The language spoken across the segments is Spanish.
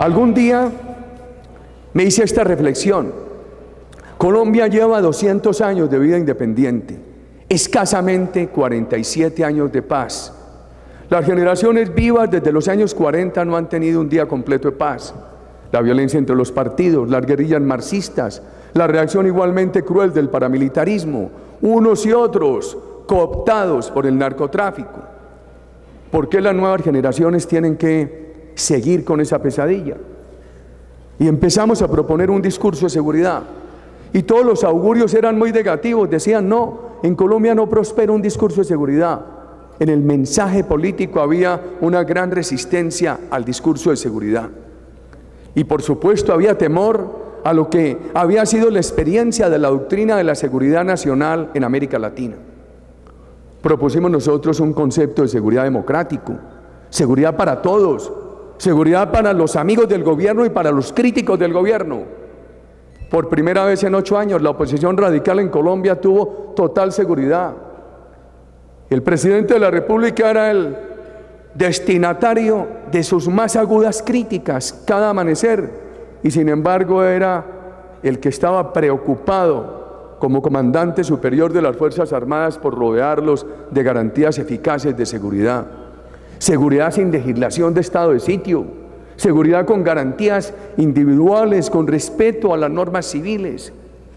Algún día me hice esta reflexión. Colombia lleva 200 años de vida independiente, escasamente 47 años de paz. Las generaciones vivas desde los años 40 no han tenido un día completo de paz. La violencia entre los partidos, las guerrillas marxistas, la reacción igualmente cruel del paramilitarismo, unos y otros cooptados por el narcotráfico. ¿Por qué las nuevas generaciones tienen que seguir con esa pesadilla? Y empezamos a proponer un discurso de seguridad. Y todos los augurios eran muy negativos, decían no, en Colombia no prospera un discurso de seguridad. En el mensaje político había una gran resistencia al discurso de seguridad. Y por supuesto había temor a lo que había sido la experiencia de la doctrina de la seguridad nacional en América Latina. Propusimos nosotros un concepto de seguridad democrático, seguridad para todos, seguridad para los amigos del gobierno y para los críticos del gobierno. Por primera vez en 8 años la oposición radical en Colombia tuvo total seguridad. El presidente de la República era el destinatario de sus más agudas críticas cada amanecer, y sin embargo era el que estaba preocupado como comandante superior de las Fuerzas Armadas por rodearlos de garantías eficaces de seguridad. Seguridad sin legislación de estado de sitio, seguridad con garantías individuales, con respeto a las normas civiles,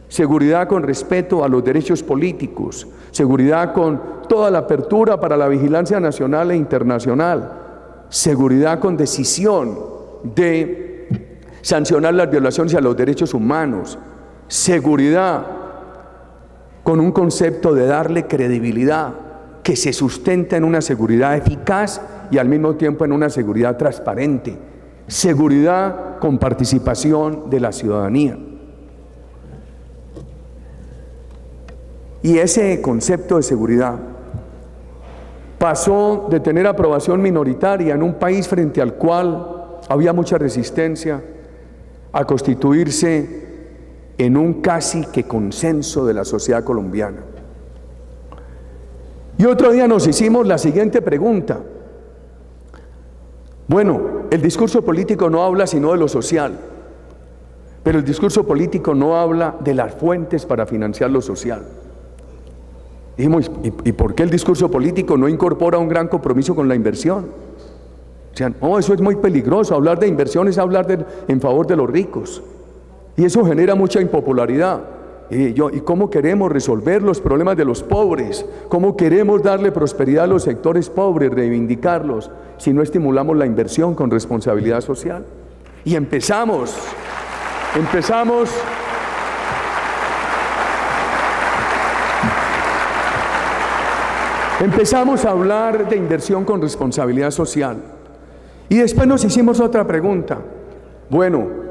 seguridad con respeto a los derechos políticos, seguridad con toda la apertura para la vigilancia nacional e internacional, seguridad con decisión de sancionar las violaciones a los derechos humanos, seguridad con un concepto de darle credibilidad que se sustenta en una seguridad eficaz y al mismo tiempo en una seguridad transparente, seguridad con participación de la ciudadanía. Y ese concepto de seguridad pasó de tener aprobación minoritaria en un país frente al cual había mucha resistencia a constituirse en un casi que consenso de la sociedad colombiana. Y otro día nos hicimos la siguiente pregunta. Bueno, el discurso político no habla sino de lo social, pero el discurso político no habla de las fuentes para financiar lo social. Dijimos, ¿y por qué el discurso político no incorpora un gran compromiso con la inversión? O sea, no, eso es muy peligroso, hablar de inversión es hablar en favor de los ricos. Y eso genera mucha impopularidad. ¿Y cómo queremos resolver los problemas de los pobres? ¿Cómo queremos darle prosperidad a los sectores pobres, reivindicarlos, si no estimulamos la inversión con responsabilidad social? Y empezamos a hablar de inversión con responsabilidad social. Y después nos hicimos otra pregunta. Bueno,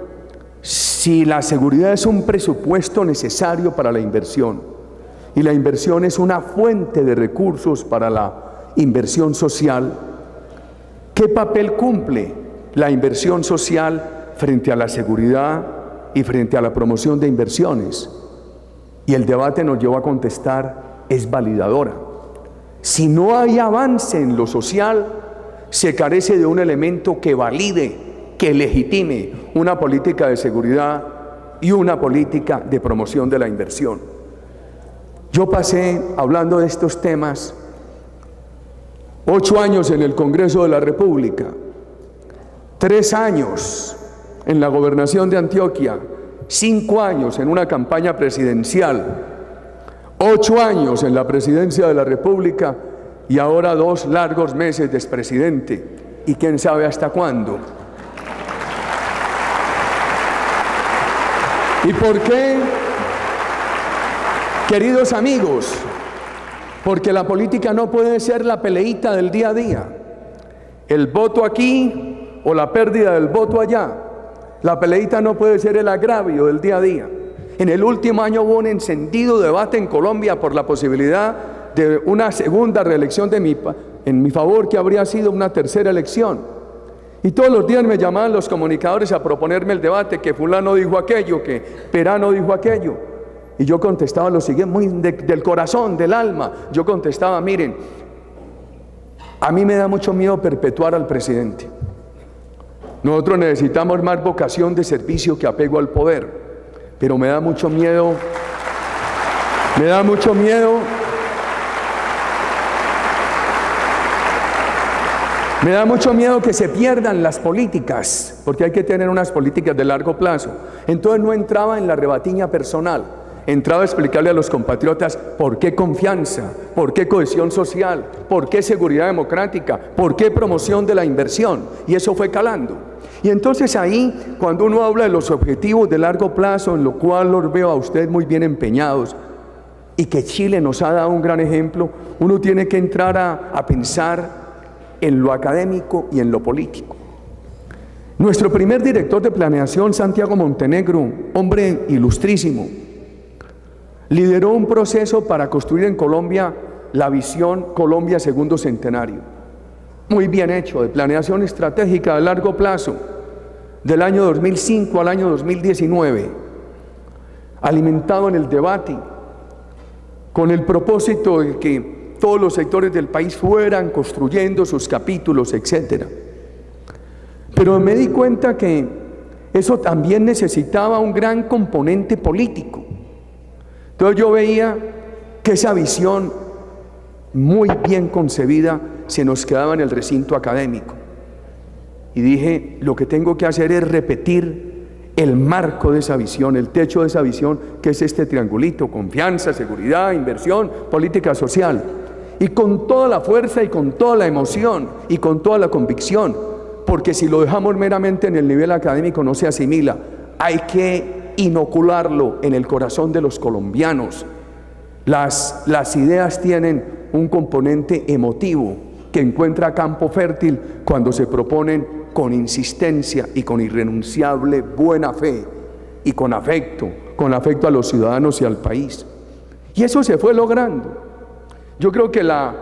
si la seguridad es un presupuesto necesario para la inversión y la inversión es una fuente de recursos para la inversión social, ¿qué papel cumple la inversión social frente a la seguridad y frente a la promoción de inversiones? Y el debate nos llevó a contestar, es validadora. Si no hay avance en lo social, se carece de un elemento que valide, que legitime una política de seguridad y una política de promoción de la inversión. Yo pasé, hablando de estos temas, 8 años en el Congreso de la República, 3 años en la gobernación de Antioquia, 5 años en una campaña presidencial, 8 años en la presidencia de la República y ahora 2 largos meses de expresidente, y quién sabe hasta cuándo. ¿Y por qué? Queridos amigos, porque la política no puede ser la peleita del día a día, el voto aquí o la pérdida del voto allá. La peleita no puede ser el agravio del día a día. En el último año hubo un encendido debate en Colombia por la posibilidad de una segunda reelección en mi favor, que habría sido una tercera elección. Y todos los días me llamaban los comunicadores a proponerme el debate, que fulano dijo aquello, que perano dijo aquello. Y yo contestaba lo siguiente, muy del corazón, del alma. Yo contestaba, miren, a mí me da mucho miedo perpetuar al presidente. Nosotros necesitamos más vocación de servicio que apego al poder, pero me da mucho miedo, me da mucho miedo que se pierdan las políticas, porque hay que tener unas políticas de largo plazo. Entonces no entraba en la rebatiña personal, entraba a explicarle a los compatriotas por qué confianza, por qué cohesión social, por qué seguridad democrática, por qué promoción de la inversión, y eso fue calando. Y entonces ahí, cuando uno habla de los objetivos de largo plazo, en lo cual los veo a ustedes muy bien empeñados, y que Chile nos ha dado un gran ejemplo, uno tiene que entrar a pensar en lo académico y en lo político. Nuestro primer director de planeación, Santiago Montenegro, hombre ilustrísimo, lideró un proceso para construir en Colombia la visión Colombia Segundo Centenario. Muy bien hecho, de planeación estratégica de largo plazo, del año 2005 al año 2019, alimentado en el debate, con el propósito de que todos los sectores del país fueran construyendo sus capítulos, etc. Pero me di cuenta que eso también necesitaba un gran componente político. Entonces yo veía que esa visión muy bien concebida se nos quedaba en el recinto académico. Y dije, lo que tengo que hacer es repetir el marco de esa visión, el techo de esa visión, que es este triangulito: confianza, seguridad, inversión, política social. Y con toda la fuerza y con toda la emoción y con toda la convicción, porque si lo dejamos meramente en el nivel académico no se asimila. Hay que inocularlo en el corazón de los colombianos. Las ideas tienen un componente emotivo que encuentra campo fértil cuando se proponen con insistencia y con irrenunciable buena fe y con afecto a los ciudadanos y al país. Y eso se fue logrando. Yo creo que la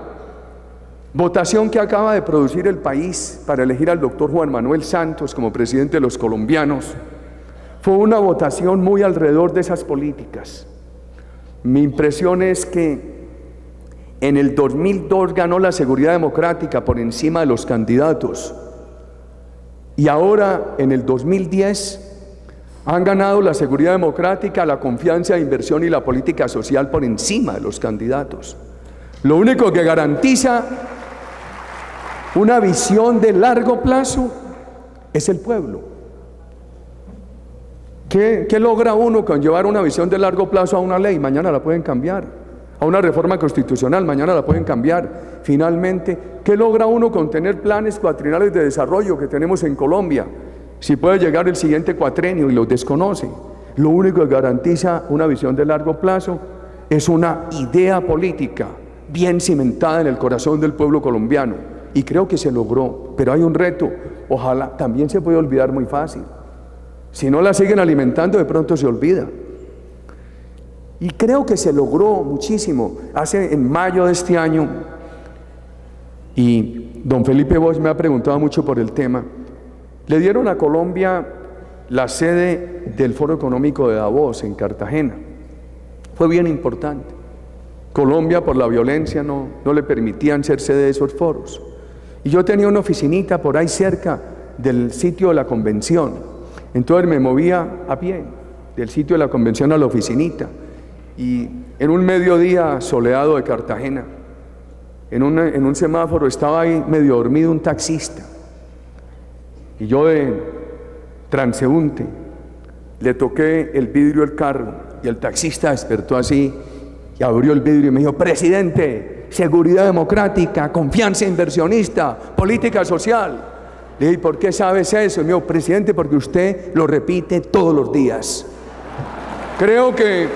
votación que acaba de producir el país para elegir al doctor Juan Manuel Santos como presidente de los colombianos fue una votación muy alrededor de esas políticas. Mi impresión es que en el 2002 ganó la seguridad democrática por encima de los candidatos, y ahora en el 2010 han ganado la seguridad democrática, la confianza de inversión y la política social por encima de los candidatos. Lo único que garantiza una visión de largo plazo es el pueblo. ¿Qué logra uno con llevar una visión de largo plazo a una ley? Mañana la pueden cambiar. A una reforma constitucional, mañana la pueden cambiar. Finalmente, ¿qué logra uno con tener planes cuatrienales de desarrollo que tenemos en Colombia? Si puede llegar el siguiente cuatrenio y los desconoce. Lo único que garantiza una visión de largo plazo es una idea política bien cimentada en el corazón del pueblo colombiano, y creo que se logró, pero hay un reto. Ojalá, también se puede olvidar muy fácil. Si no la siguen alimentando, de pronto se olvida. Y creo que se logró muchísimo. En mayo de este año, y don Felipe Bosch me ha preguntado mucho por el tema, le dieron a Colombia la sede del Foro Económico de Davos en Cartagena. Fue bien importante. Colombia, por la violencia, no le permitían ser sede de esos foros. Y yo tenía una oficinita por ahí cerca del sitio de la convención. Entonces me movía a pie del sitio de la convención a la oficinita. Y en un mediodía soleado de Cartagena, en un semáforo, estaba ahí medio dormido un taxista. Y yo, de transeúnte, le toqué el vidrio del carro y el taxista despertó así y abrió el vidrio y me dijo: presidente, seguridad democrática, confianza inversionista, política social. Le dije: ¿por qué sabes eso? Y me dijo: presidente, porque usted lo repite todos los días. Creo que